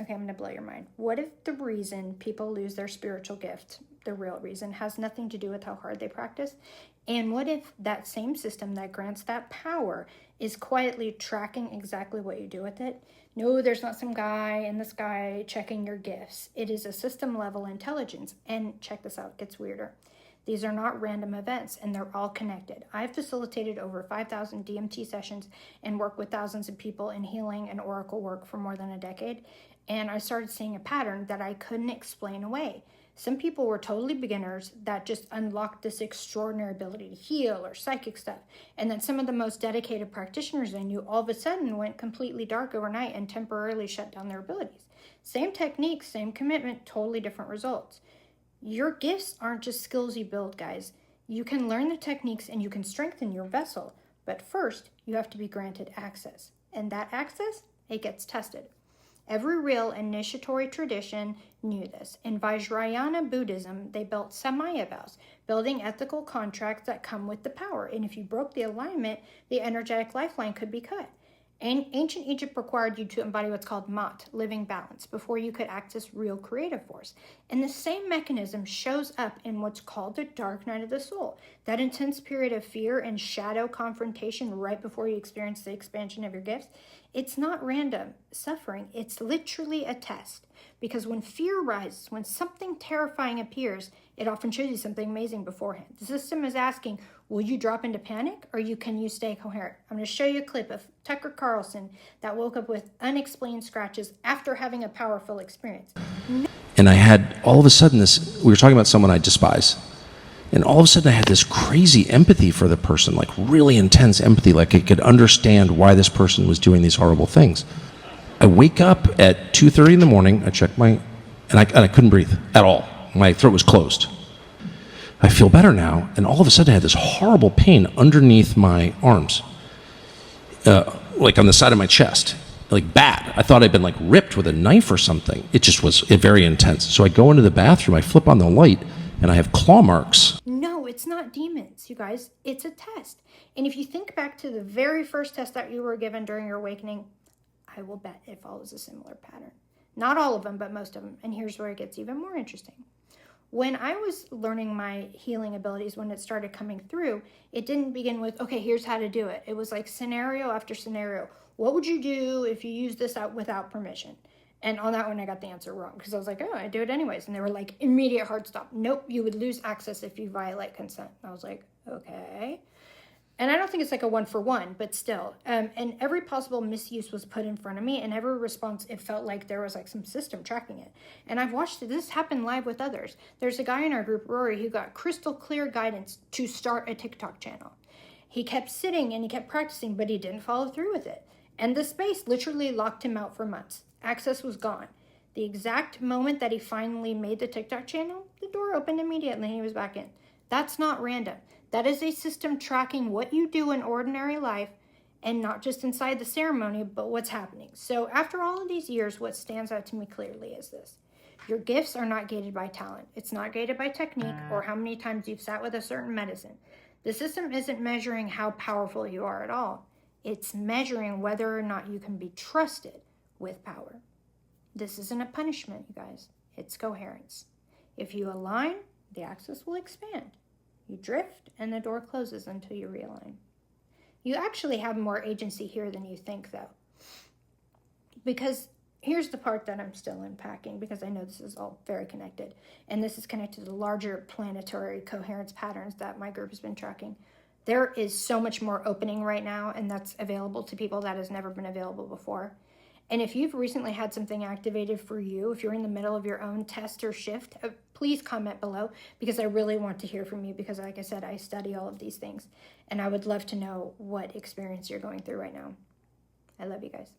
Okay, I'm going to blow your mind. What if the reason people lose their spiritual gift, the real reason, has nothing to do with how hard they practice? And what if that same system that grants that power is quietly tracking exactly what you do with it? No, there's not some guy in the sky checking your gifts. It is a system level intelligence. And check this out, it gets weirder. These are not random events, and they're all connected. I've facilitated over 5,000 DMT sessions and worked with thousands of people in healing and oracle work for more than a decade, and I started seeing a pattern that I couldn't explain away. Some people were totally beginners that just unlocked this extraordinary ability to heal or psychic stuff, and then some of the most dedicated practitioners I knew all of a sudden went completely dark overnight and temporarily shut down their abilities. Same technique, same commitment, totally different results. Your gifts aren't just skills you build, guys. You can learn the techniques and you can strengthen your vessel. But first, you have to be granted access. And that access, it gets tested. Every real initiatory tradition knew this. In Vajrayana Buddhism, they built samaya vows, building ethical contracts that come with the power. And if you broke the alignment, the energetic lifeline could be cut. And ancient Egypt required you to embody what's called mat, living balance, before you could access real creative force. And the same mechanism shows up in what's called the dark night of the soul, that intense period of fear and shadow confrontation right before you experience the expansion of your gifts. It's not random suffering. It's literally a test. Because when fear rises, when something terrifying appears, it often shows you something amazing beforehand. The system is asking, will you drop into panic or can you stay coherent? I'm going to show you a clip of Tucker Carlson that woke up with unexplained scratches after having a powerful experience. And I had all of a sudden we were talking about someone I despise. And all of a sudden I had this crazy empathy for the person, like really intense empathy, like I could understand why this person was doing these horrible things. I wake up at 2:30 in the morning, I check and I couldn't breathe at all. My throat was closed. I feel better now, and all of a sudden I had this horrible pain underneath my arms, like on the side of my chest, like bad. I thought I'd been like ripped with a knife or something. It just was very intense. So I go into the bathroom, I flip on the light, and I have claw marks. No, it's not demons, you guys. It's a test. And if you think back to the very first test that you were given during your awakening, I will bet it follows a similar pattern. Not all of them, but most of them. And here's where it gets even more interesting. When I was learning my healing abilities, when it started coming through, it didn't begin with, okay, here's how to do it. It was like scenario after scenario. What would you do if you use this out without permission? And on that one, I got the answer wrong because I was like, oh, I do it anyways. And they were like, immediate hard stop. Nope, you would lose access if you violate consent. And I was like, okay. And I don't think it's like a 1-for-1, but still. And every possible misuse was put in front of me, and every response, it felt like there was like some system tracking it. And I've watched this happen live with others. There's a guy in our group, Rory, who got crystal clear guidance to start a TikTok channel. He kept sitting and he kept practicing, but he didn't follow through with it. And the space literally locked him out for months. Access was gone. The exact moment that he finally made the TikTok channel, the door opened immediately and he was back in. That's not random. That is a system tracking what you do in ordinary life, and not just inside the ceremony, but what's happening. So after all of these years, what stands out to me clearly is this. Your gifts are not gated by talent. It's not gated by technique or how many times you've sat with a certain medicine. The system isn't measuring how powerful you are at all. It's measuring whether or not you can be trusted with power. This isn't a punishment, you guys. It's coherence. If you align, the access will expand. You drift, and the door closes until you realign. You actually have more agency here than you think, though. Because here's the part that I'm still unpacking, because I know this is all very connected. And this is connected to the larger planetary coherence patterns that my group has been tracking. There is so much more opening right now, and that's available to people that has never been available before. And if you've recently had something activated for you, if you're in the middle of your own test or shift, please comment below, because I really want to hear from you, because like I said, I study all of these things and I would love to know what experience you're going through right now. I love you guys.